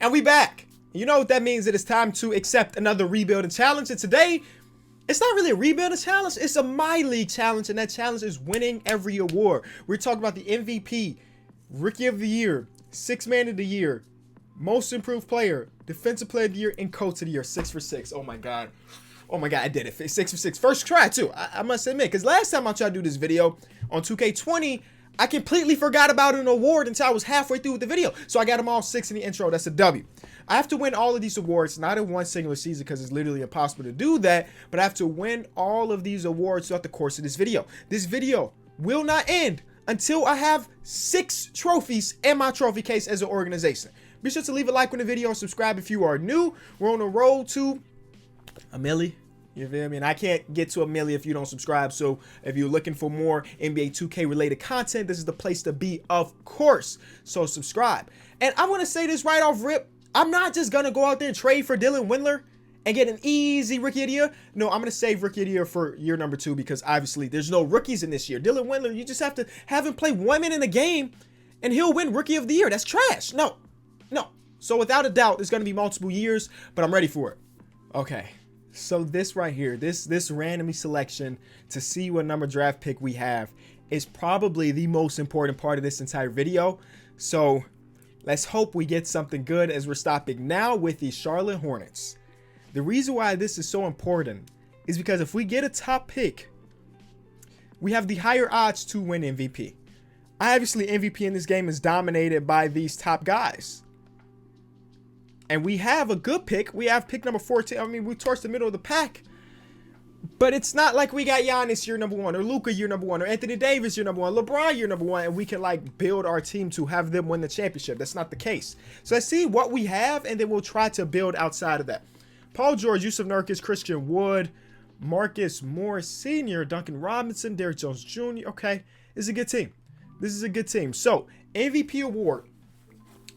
And we back. You know what that means? It is time to accept another rebuilding challenge. And today, it's not really a rebuilding challenge. It's a My League challenge. And that challenge is winning every award. We're talking about the MVP, Rookie of the Year, Sixth Man of the Year, Most Improved Player, Defensive Player of the Year, and Coach of the Year. 6 for 6. Oh my God. Oh my God, I did it. 6 for 6. First try too. I must admit, because last time I tried to do this video on 2K20, I completely forgot about an award until I was halfway through with the video. So I got them all 6 in the intro. That's a W. I have to win all of these awards, not in one singular season because it's literally impossible to do that. But I have to win all of these awards throughout the course of this video. This video will not end until I have 6 trophies in my trophy case as an organization. Be sure to leave a like on the video and subscribe if you are new. We're on the road to a milli. You feel me? And I can't get to a million if you don't subscribe. So if you're looking for more NBA 2K related content, this is the place to be, of course. So subscribe. And I'm going to say this right off rip. I'm not just going to go out there and trade for Dylan Windler and get an easy Rookie of the Year. No, I'm going to save Rookie of the Year for year number 2 because obviously there's no rookies in this year. Dylan Windler, you just have to have him play 1 minute in a game and he'll win Rookie of the Year. That's trash. No. So without a doubt, it's going to be multiple years, but I'm ready for it. Okay. So this right here, this randomly selection to see what number draft pick we have is probably the most important part of this entire video. So let's hope we get something good as we're stopping now with the Charlotte Hornets. The reason why this is so important is because if we get a top pick, we have the higher odds to win MVP. Obviously, MVP in this game is dominated by these top guys. And we have a good pick. We have pick number 14. I mean, we're towards the middle of the pack. But it's not like we got Giannis year number 1, or Luka year number 1, or Anthony Davis year number 1, LeBron year number 1, and we can like build our team to have them win the championship. That's not the case. So let's see what we have, and then we'll try to build outside of that. Paul George, Yusuf Nurkic, Christian Wood, Marcus Morris Sr., Duncan Robinson, Derrick Jones Jr. Okay, this is a good team. This is a good team. So MVP award,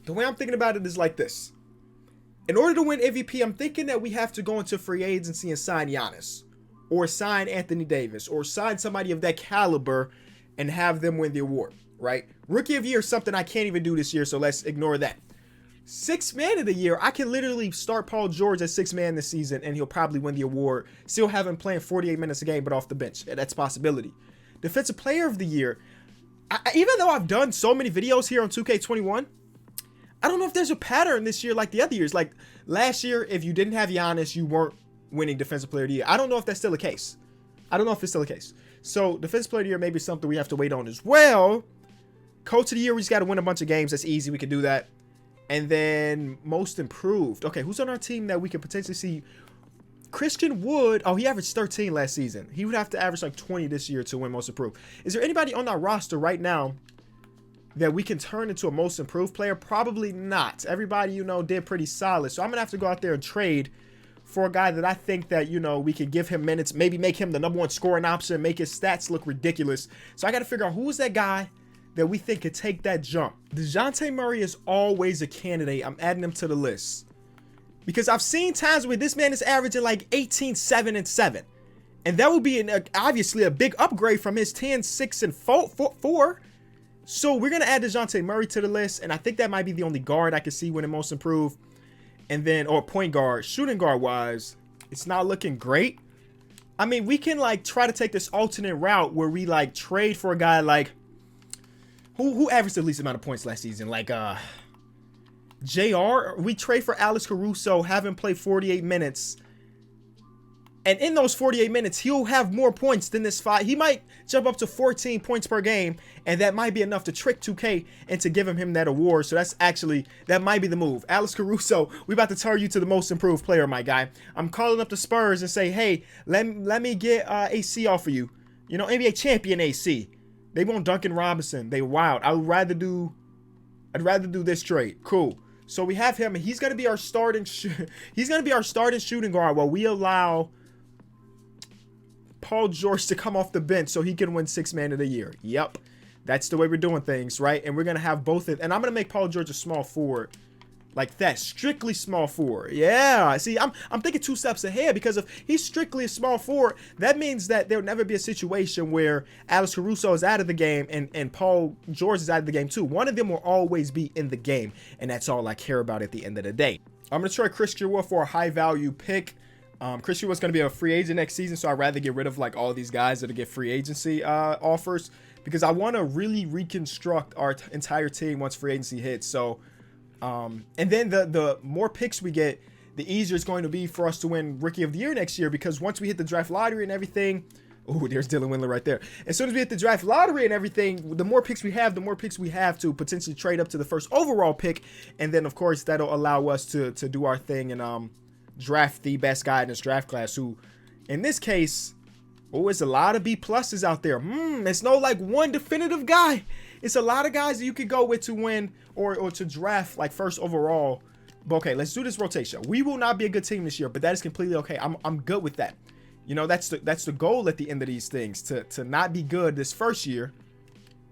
the way I'm thinking about it is like this. In order to win MVP, I'm thinking that we have to go into free agency and sign Giannis, or sign Anthony Davis, or sign somebody of that caliber and have them win the award, right? Rookie of the Year is something I can't even do this year, so let's ignore that. Sixth Man of the Year, I can literally start Paul George as 6th man this season, and he'll probably win the award. Still have him playing 48 minutes a game, but off the bench. That's a possibility. Defensive Player of the Year, even though I've done so many videos here on 2K21, I don't know if there's a pattern this year like the other years. Like last year, if you didn't have Giannis, you weren't winning Defensive Player of the Year. I don't know if that's still the case. I don't know if it's still the case. So Defensive Player of the Year may be something we have to wait on as well. Coach of the Year, we just got to win a bunch of games. That's easy. We can do that. And then Most Improved. Okay, who's on our team that we could potentially see? Christian Wood. Oh, he averaged 13 last season. He would have to average like 20 this year to win Most Improved. Is there anybody on our roster right now that we can turn into a Most Improved player? Probably not. Everybody, you know, did pretty solid. So I'm going to have to go out there and trade for a guy that I think that, you know, we could give him minutes, maybe make him the number 1 scoring option, make his stats look ridiculous. So I got to figure out who's that guy that we think could take that jump. DeJounte Murray is always a candidate. I'm adding him to the list because I've seen times where this man is averaging like 18, 7, and 7. And that would be obviously a big upgrade from his 10, 6, and 4. So we're going to add DeJounte Murray to the list, and I think that might be the only guard I can see winning Most Improved. And then, or point guard, shooting guard wise, it's not looking great. I mean, we can like try to take this alternate route where we like trade for a guy like, who averaged the least amount of points last season? Like JR, we trade for Alex Caruso, have him play 48 minutes. And in those 48 minutes, he'll have more points than this 5. He might jump up to 14 points per game, and that might be enough to trick 2K and to give him that award. So that might be the move. Alex Caruso, we about to turn you to the Most Improved player, my guy. I'm calling up the Spurs and say, hey, let me get AC off of you. You know, NBA champion AC. They want Duncan Robinson. They wild. I'd rather do this trade. Cool. So we have him, and he's gonna be our starting shooting guard while we allow Paul George to come off the bench so he can win 6th Man of the Year. Yep. That's the way we're doing things, right? And we're going to have both. And I'm going to make Paul George a small forward Like that, strictly small forward. Yeah, see, I'm thinking 2 steps ahead, because if he's strictly a small forward, that means that there'll never be a situation where Alex Caruso is out of the game and Paul George is out of the game too. One of them will always be in the game, and that's all I care about at the end of the day. I'm going to trade Christian Wood for a high value pick. Christian Wood's going to be a free agent next season, so I'd rather get rid of like all these guys that get free agency offers, because I want to really reconstruct our entire team once free agency hits. So and then the more picks we get, the easier it's going to be for us to win Rookie of the Year next year, because once we hit the draft lottery and everything, oh, there's Dylan Windler right there. As soon as we hit the draft lottery and everything, the more picks we have, the more picks we have to potentially trade up to the first overall pick. And then, of course, that'll allow us to do our thing and draft the best guy in this draft class, who, in this case, oh, it's a lot of B pluses out there. It's no like one definitive guy. It's a lot of guys that you could go with to win or to draft like first overall. But okay, let's do this rotation. We will not be a good team this year, but that is completely okay. I'm good with that. You know, that's the goal at the end of these things, to not be good this first year.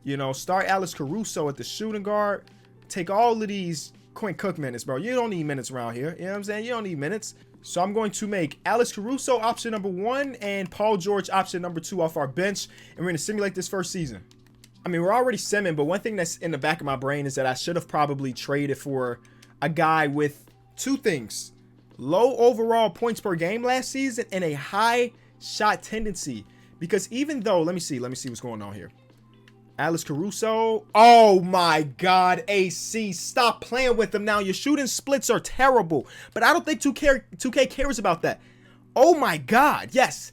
You know, start Alex Caruso at the shooting guard. Take all of these Quinn Cook minutes, bro. You don't need minutes around here. You know what I'm saying? You don't need minutes. So I'm going to make Alex Caruso option number 1 and Paul George option number 2 off our bench. And we're going to simulate this first season. I mean, we're already simming, but one thing that's in the back of my brain is that I should have probably traded for a guy with 2 things: low overall points per game last season and a high shot tendency. Because even though, let me see what's going on here. Alex Caruso. Oh my God, AC, stop playing with them now. Your shooting splits are terrible, but I don't think 2K cares about that. Oh my God, yes,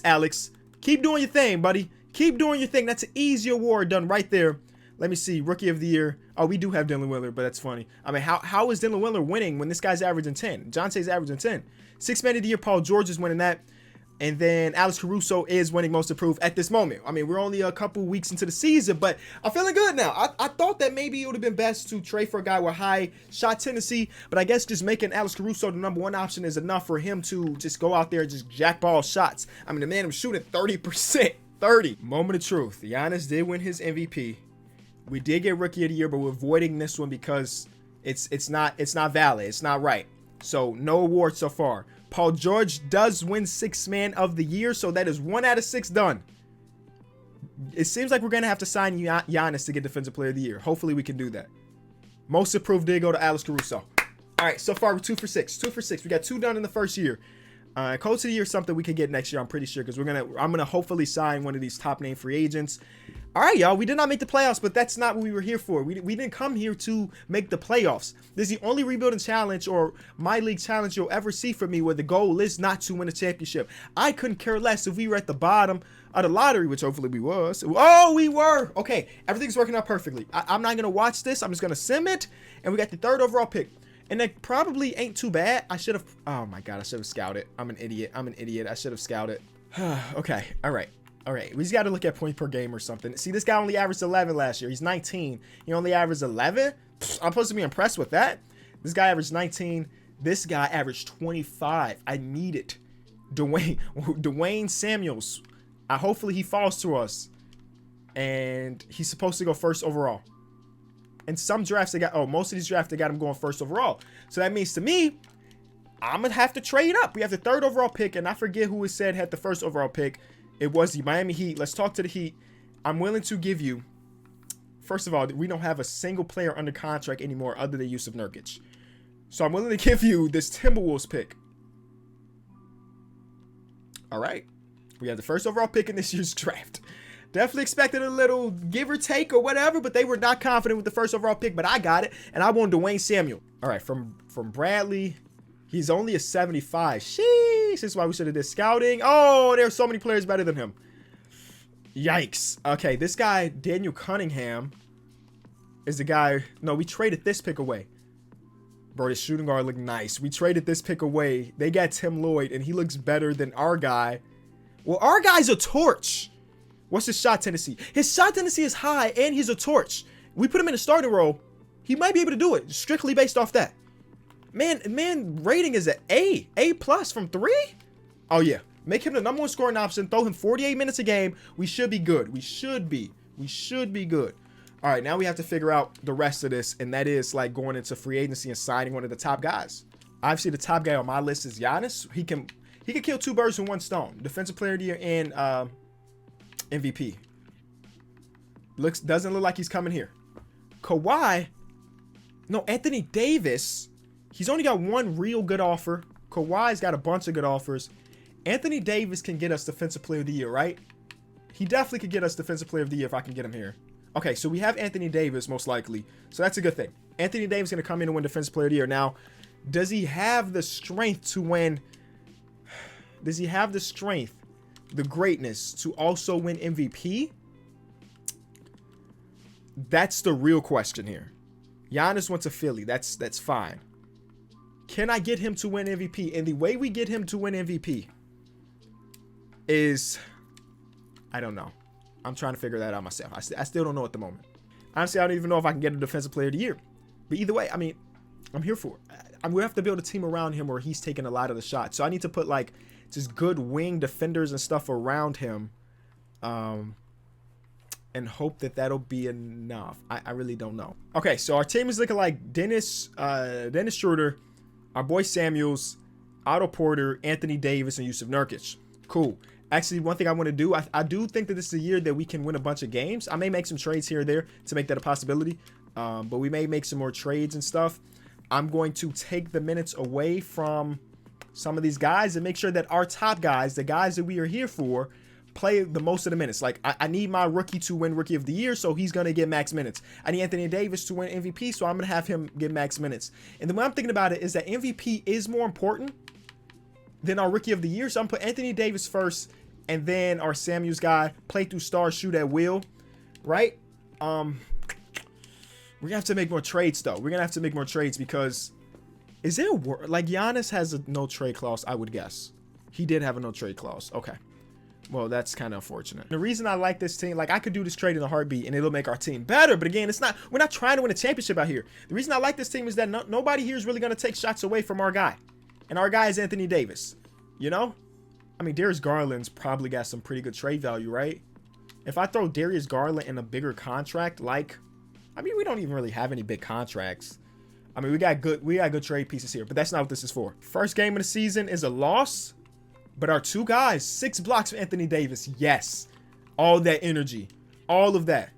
Alex, keep doing your thing, buddy. Keep doing your thing. That's an easy award done right there. Let me see, Rookie of the Year. Oh, we do have Dylan Windler, but that's funny. I mean, how is Dylan Windler winning when this guy's averaging 10? Jonte's averaging 10. 6 Man of the Year, Paul George is winning that. And then Alex Caruso is winning Most Improved at this moment. I mean, we're only a couple weeks into the season, but I'm feeling good now. I thought that maybe it would have been best to trade for a guy with high shot tendency, but I guess just making Alex Caruso the number 1 option is enough for him to just go out there and just jackball shots. I mean, the man was shooting 30%. 30. Moment of truth. Giannis did win his MVP. We did get Rookie of the Year, but we're avoiding this one because it's not valid. It's not right. So no award so far. Paul George does win 6 Man of the Year, so that is 1 out of 6 done. It seems like we're going to have to sign Giannis to get Defensive Player of the Year. Hopefully we can do that. Most Improved did go to Alex Caruso. All right, so far we're 2 for 6. 2 for 6. We got 2 done in the first year. Coach of the Year is something we can get next year, I'm pretty sure, because I'm gonna hopefully sign one of these top name free agents. All right, y'all, we did not make the playoffs, but that's not what we were here for. We didn't come here to make the playoffs. This is the only rebuilding challenge or my league challenge you'll ever see from me where the goal is not to win a championship. I couldn't care less if we were at the bottom of the lottery, which hopefully we was. Oh, we were. Okay, everything's working out perfectly. I'm not gonna watch this. I'm just gonna sim it, and we got the 3rd overall pick. And that probably ain't too bad. I should have, oh my God, I should have scouted. I'm an idiot. I should have scouted. Okay, all right. We just got to look at point per game or something. See, this guy only averaged 11 last year. He's 19. He only averaged 11? I'm supposed to be impressed with that. This guy averaged 19. This guy averaged 25. I need it. Dwayne Samuels. Hopefully he falls to us. And he's supposed to go 1st overall. And some drafts most of these drafts they got him going 1st overall. So that means to me, I'm gonna have to trade up. We have the 3rd overall pick, and I forget who it said had the 1st overall pick. It was the Miami Heat. Let's talk to the Heat. I'm willing to give you. First of all, we don't have a single player under contract anymore other than Yusuf Nurkic. So I'm willing to give you this Timberwolves pick. All right, we have the 1st overall pick in this year's draft. Definitely expected a little give or take or whatever, but they were not confident with the 1st overall pick, but I got it, and I want Dwayne Samuel. All right, from Bradley, he's only a 75. Sheesh, this is why we should have did scouting. Oh, there's so many players better than him. Yikes. Okay, this guy, Daniel Cunningham, is the guy. No, we traded this pick away. Bro, this shooting guard looked nice. We traded this pick away. They got Tim Lloyd, and he looks better than our guy. Well, our guy's a torch. What's his shot tendency? His shot tendency is high, and he's a torch. We put him in a starting role. He might be able to do it, strictly based off that. Man, rating is an A. A+ from 3? Oh, yeah. Make him the number 1 scoring option. Throw him 48 minutes a game. We should be good. We should be good. All right, now we have to figure out the rest of this, and that is like going into free agency and signing one of the top guys. Obviously, the top guy on my list is Giannis. He can kill two birds with one stone: defensive player of the year and MVP. Doesn't look like he's coming here. Kawhi, no, Anthony Davis. He's only got one real good offer. Kawhi's got a bunch of good offers. Anthony Davis can get us defensive player of the year, right? He definitely could get us defensive player of the year if I can get him here. Okay, so we have Anthony Davis most likely. So that's a good thing. Anthony Davis is going to come in and win defensive player of the year. Now, does he have the strength to win? Does he have the strength, the greatness to also win MVP? That's the real question here. Giannis went to Philly. That's fine. Can I get him to win MVP? And the way we get him to win MVP is, I don't know. I'm trying to figure that out myself. I still don't know at the moment. Honestly, I don't even know if I can get a defensive player of the year. But either way, I mean, I'm here for it. We have to build a team around him where he's taking a lot of the shots. So I need to put like just good wing defenders and stuff around him. And hope that that'll be enough. I really don't know. Okay, so our team is looking like Dennis Schroeder, our boy Samuels, Otto Porter, Anthony Davis, and Yusuf Nurkic. Cool. Actually, one thing I want to do, I do think that this is a year that we can win a bunch of games. I may make some trades here or there to make that a possibility. But we may make some more trades and stuff. I'm going to take the minutes away from some of these guys and make sure that our top guys, the guys that we are here for, play the most of the minutes. Like, I need my rookie to win rookie of the year, so he's going to get max minutes. I need Anthony Davis to win MVP, so I'm going to have him get max minutes. And the way I'm thinking about it is that MVP is more important than our rookie of the year. So I'm going to put Anthony Davis first, and then our Samuels guy, play through stars, shoot at will, right? We're going to have to make more trades, though. We're going to have to make more trades because is there a like Giannis has a no trade clause, I would guess. He did have a no trade clause. Okay. Well, that's kind of unfortunate. The reason I like this team, like I could do this trade in a heartbeat and it'll make our team better. But again, we're not trying to win a championship out here. The reason I like this team is that nobody here is really going to take shots away from our guy. And our guy is Anthony Davis. You know? I mean, Darius Garland's probably got some pretty good trade value, right? If I throw Darius Garland in a bigger contract, like, I mean, we don't even really have any big contracts. I mean, we got good trade pieces here, but that's not what this is for. First game of the season is a loss. But our two guys, 6 blocks for Anthony Davis. Yes. All that energy. All of that.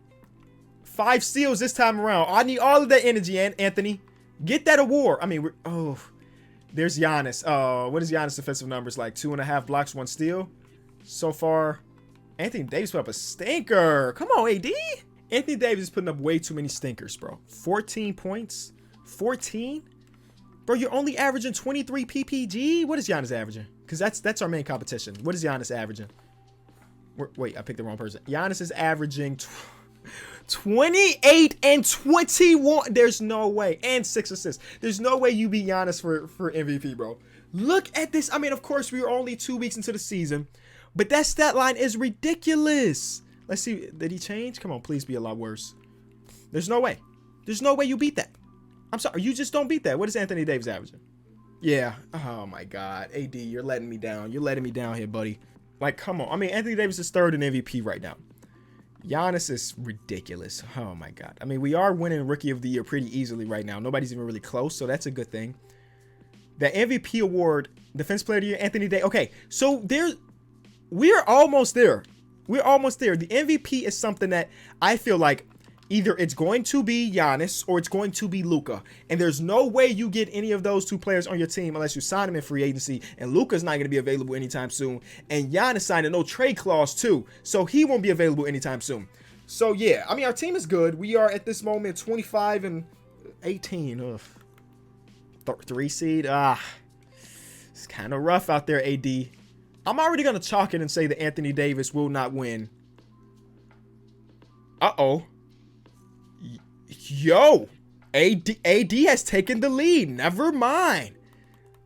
5 steals this time around. I need all of that energy, Anthony. Get that award. I mean, there's Giannis. What is Giannis' defensive numbers like? 2.5 blocks, 1 steal. So far, Anthony Davis put up a stinker. Come on, AD. Anthony Davis is putting up way too many stinkers, bro. 14 points. 14? Bro, you're only averaging 23 PPG. What is Giannis averaging? Because that's our main competition. What is Giannis averaging? Wait, I picked the wrong person. Giannis is averaging 28 and 21. There's no way. And 6 assists. There's no way you beat Giannis for MVP, bro. Look at this. I mean, of course, we were only 2 weeks into the season. But that stat line is ridiculous. Let's see. Did he change? Come on, please be a lot worse. There's no way. There's no way you beat that. I'm sorry. You just don't beat that. What is Anthony Davis averaging? Yeah. Oh, my God. AD, you're letting me down. You're letting me down here, buddy. Like, come on. I mean, Anthony Davis is 3rd in MVP right now. Giannis is ridiculous. Oh, my God. I mean, we are winning Rookie of the Year pretty easily right now. Nobody's even really close, so that's a good thing. The MVP award, Defense Player of the Year, Anthony Davis. Okay, so we're almost there. We're almost there. The MVP is something that I feel like either it's going to be Giannis or it's going to be Luka. And there's no way you get any of those 2 players on your team unless you sign them in free agency. And Luka's not going to be available anytime soon. And Giannis signed a no trade clause too. So he won't be available anytime soon. So yeah, I mean, our team is good. We are at this moment 25 and 18. Ugh. 3 seed. It's kind of rough out there, AD. I'm already going to chalk it and say that Anthony Davis will not win. Uh-oh. Yo, AD has taken the lead. Never mind.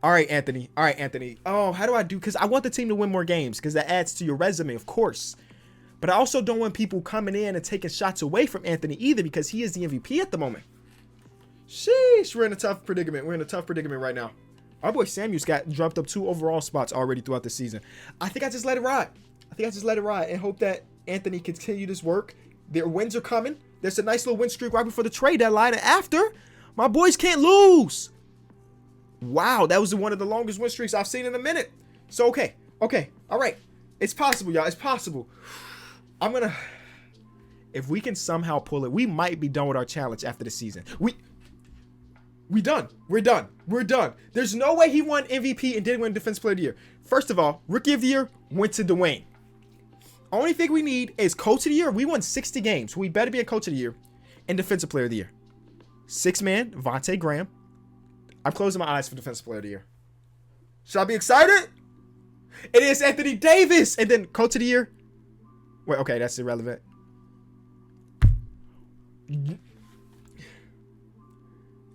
All right, Anthony. All right, Anthony. Oh, how do I do? Because I want the team to win more games because that adds to your resume, of course. But I also don't want people coming in and taking shots away from Anthony either because he is the MVP at the moment. Sheesh, we're in a tough predicament. We're in a tough predicament right now. Our boy Samuels got dropped up 2 overall spots already throughout the season. I think I just let it ride. I think I just let it ride and hope that Anthony continue this work. Their wins are coming. There's a nice little win streak right before the trade deadline. And after, my boys can't lose. Wow, that was one of the longest win streaks I've seen in a minute. So, okay. All right. It's possible, y'all. It's possible. If we can somehow pull it, we might be done with our challenge after the season. We done. We're done. There's no way he won MVP and didn't win Defensive Player of the Year. First of all, Rookie of the Year went to Dwayne. Only thing we need is Coach of the Year. We won 60 games. We better be a Coach of the Year and Defensive Player of the Year. 6-man, Vontae Graham. I'm closing my eyes for Defensive Player of the Year. Should I be excited? It is Anthony Davis. And then Coach of the Year. Wait, okay, that's irrelevant.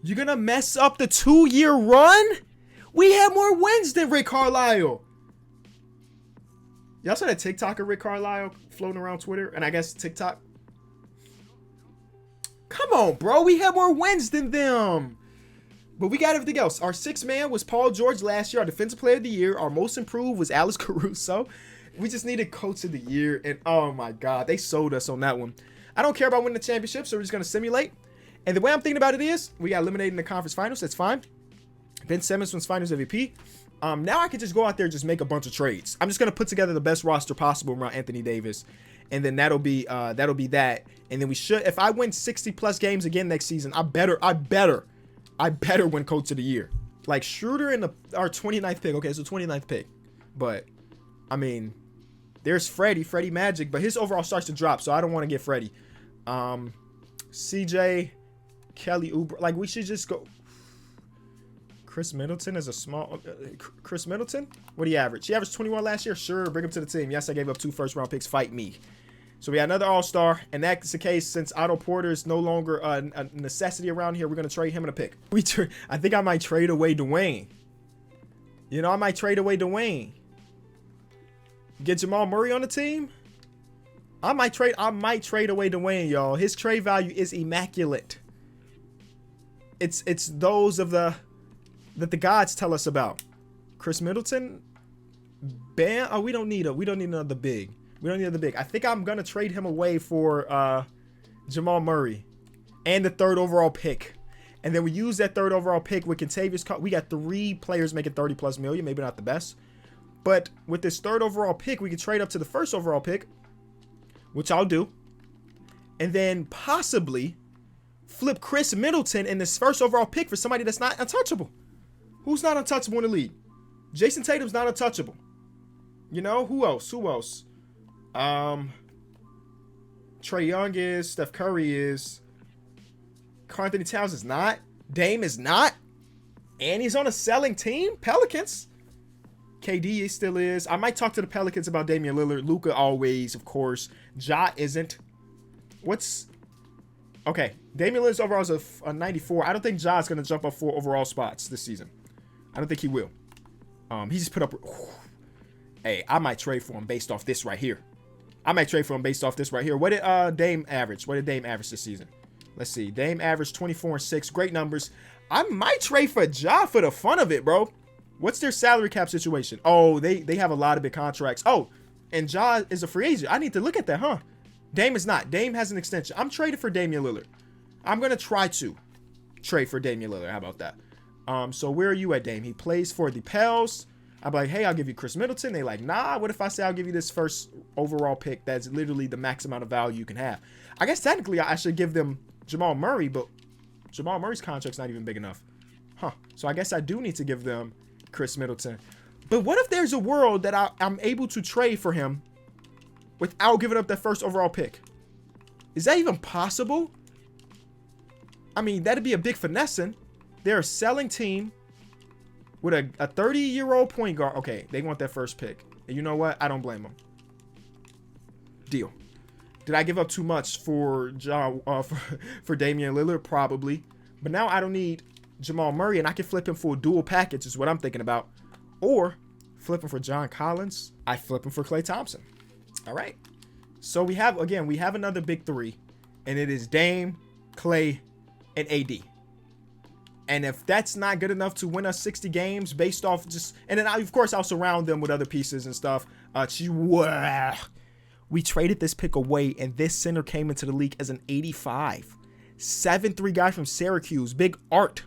You're going to mess up the 2-year run? We have more wins than Rick Carlisle. Y'all saw that TikTok of Rick Carlisle floating around Twitter? And I guess TikTok. Come on, bro. We have more wins than them. But we got everything else. Our 6-man was Paul George last year. Our Defensive Player of the Year. Our most improved was Alex Caruso. We just needed Coach of the Year. And oh my God, they sold us on that one. I don't care about winning the championship, so we're just going to simulate. And the way I'm thinking about it is, we got eliminated in the conference finals. That's fine. Ben Simmons wins finals MVP. Now I can just go out there and just make a bunch of trades. I'm just going to put together the best roster possible around Anthony Davis. And then that'll be that. And then we should, if I win 60 plus games again next season, I better win Coach of the Year. Like Schroeder in our 29th pick. Okay, so 29th pick. But, I mean, there's Freddie Magic, but his overall starts to drop, so I don't want to get Freddie. CJ, Kelly Oubre. Like, we should just go. Chris Middleton is a small. Chris Middleton? What do you average? He averaged 21 last year? Sure, bring him to the team. Yes, I gave up 2 first-round picks. Fight me. So we got another all-star, and that's the case since Otto Porter is no longer a necessity around here. We're going to trade him in a pick. I think I might trade away Dwayne. You know, I might trade away Dwayne. Get Jamal Murray on the team. I might trade away Dwayne, y'all. His trade value is immaculate. It's those of that the gods tell us about. Chris Middleton, Bam. Oh, we don't need another big. I think I'm gonna trade him away for Jamal Murray and the 3rd overall pick. And then we use that 3rd overall pick with Kentavious. We got 3 players making 30 plus million. Maybe not the best. But with this 3rd overall pick, we can trade up to the 1st overall pick, which I'll do. And then possibly flip Chris Middleton in this 1st overall pick for somebody that's not untouchable. Who's not untouchable in the league? Jason Tatum's not untouchable. You know, who else? Trae Young is. Steph Curry is. Karl Anthony Towns is not. Dame is not. And he's on a selling team. Pelicans. KD still is. I might talk to the Pelicans about Damian Lillard. Luka always, of course. Ja isn't. Okay. Damian Lillard's overall is a 94. I don't think Ja's going to jump up 4 overall spots this season. I don't think he will. He just put up. Hey, I might trade for him based off this right here. What did Dame average? This season? Let's see. Dame averaged 24 and 6. Great numbers. I might trade for Ja for the fun of it, bro. What's their salary cap situation? Oh, they have a lot of big contracts. Oh, and Ja is a free agent. I need to look at that, huh? Dame is not. Dame has an extension. I'm trading for Damian Lillard. I'm going to try to trade for Damian Lillard. How about that? So where are you at, Dame? He plays for the Pels. I'm like, hey, I'll give you Chris Middleton. They like, nah, what if I say I'll give you this 1st overall pick that's literally the max amount of value you can have? I guess technically I should give them Jamal Murray, but Jamal Murray's contract's not even big enough. Huh. So I guess I do need to give them Chris Middleton. But what if there's a world that I'm able to trade for him without giving up that 1st overall pick? Is that even possible? I mean, that'd be a big finessing. They're a selling team with a 30-year-old point guard. Okay, they want that 1st pick. And you know what? I don't blame them. Deal. Did I give up too much for Damian Lillard? Probably. But now I don't need Jamal Murray, and I can flip him for a dual package is what I'm thinking about. Or flip him for John Collins. I flip him for Klay Thompson. All right. So we have another big 3. And it is Dame, Klay, and AD. And if that's not good enough to win us 60 games based off just, and then of course I'll surround them with other pieces and stuff. We traded this pick away, and this center came into the league as an 85. 7'3" guy from Syracuse. Big Art.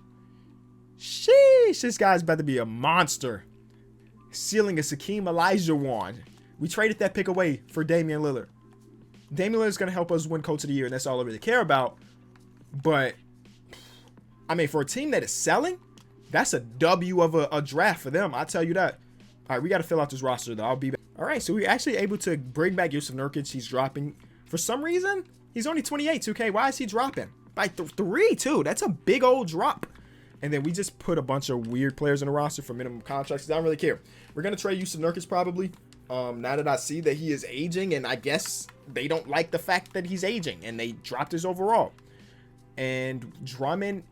Sheesh, this guy's about to be a monster. Ceiling is Hakeem Olajuwon. We traded that pick away for Damian Lillard. Damian Lillard is going to help us win Coach of the Year, and that's all I really care about. But, I mean, for a team that is selling, that's a W of a draft for them. I'll tell you that. All right, we got to fill out this roster, though. I'll be back. All right, so we're actually able to bring back Yusuf Nurkic. He's dropping. For some reason, he's only 28, 2K. Why is he dropping? By 3, too. That's a big old drop. And then we just put a bunch of weird players in the roster for minimum contracts. I don't really care. We're going to trade Yusuf Nurkic probably. Now that I see that he is aging, and I guess they don't like the fact that he's aging, and they dropped his overall. And Drummond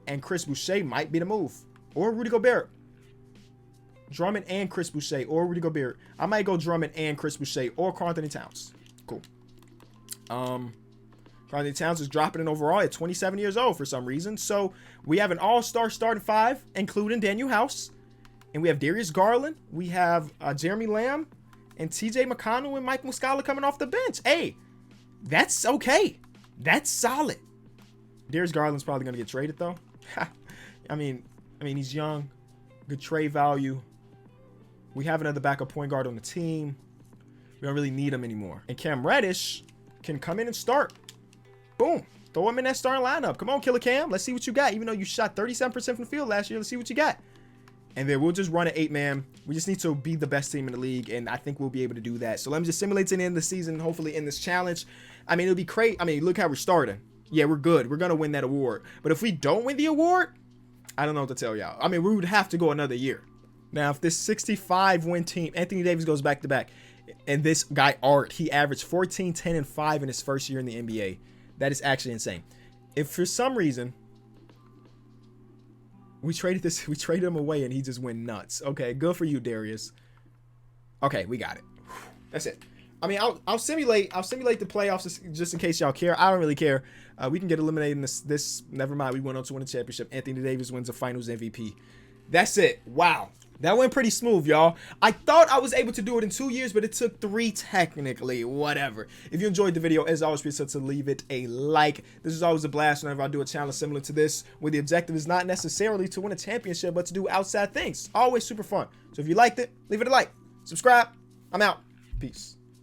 and Chris Boucher might be the move. Or Rudy Gobert. Drummond and Chris Boucher or Rudy Gobert. I might go Drummond and Chris Boucher or Karl Anthony Towns. Cool. Karl Anthony Towns is dropping in overall at 27 years old for some reason. So we have an all-star starting 5, including Daniel House. And we have Darius Garland. We have Jeremy Lamb and TJ McConnell and Mike Muscala coming off the bench. Hey, that's okay. That's solid. Darius Garland's probably going to get traded, though. I mean, he's young. Good trade value. We have another backup point guard on the team. We don't really need him anymore. And Cam Reddish can come in and start. Boom. Throw him in that starting lineup. Come on, Killer Cam. Let's see what you got. Even though you shot 37% from the field last year, let's see what you got. And then we'll just run an 8-man. We just need to be the best team in the league, and I think we'll be able to do that. So let me just simulate to the end of the season, hopefully in this challenge. I mean, it'll be great. I mean, look how we're starting. Yeah, we're good. We're going to win that award. But if we don't win the award, I don't know what to tell y'all. I mean, we would have to go another year. Now, if this 65-win team, Anthony Davis goes back-to-back, and this guy, Art, he averaged 14, 10, and 5 in his first year in the NBA. That is actually insane. If for some reason we traded him away and he just went nuts. Okay, good for you, Darius. Okay, we got it. That's it. I mean, I'll simulate the playoffs just in case y'all care. I don't really care. We can get eliminated in this. Never mind. We went on to win a championship. Anthony Davis wins the Finals MVP. That's it. Wow. That went pretty smooth, y'all. I thought I was able to do it in 2 years, but it took 3 technically. Whatever. If you enjoyed the video, as always, be sure to leave it a like. This is always a blast whenever I do a challenge similar to this, where the objective is not necessarily to win a championship, but to do outside things. Always super fun. So if you liked it, leave it a like. Subscribe. I'm out. Peace.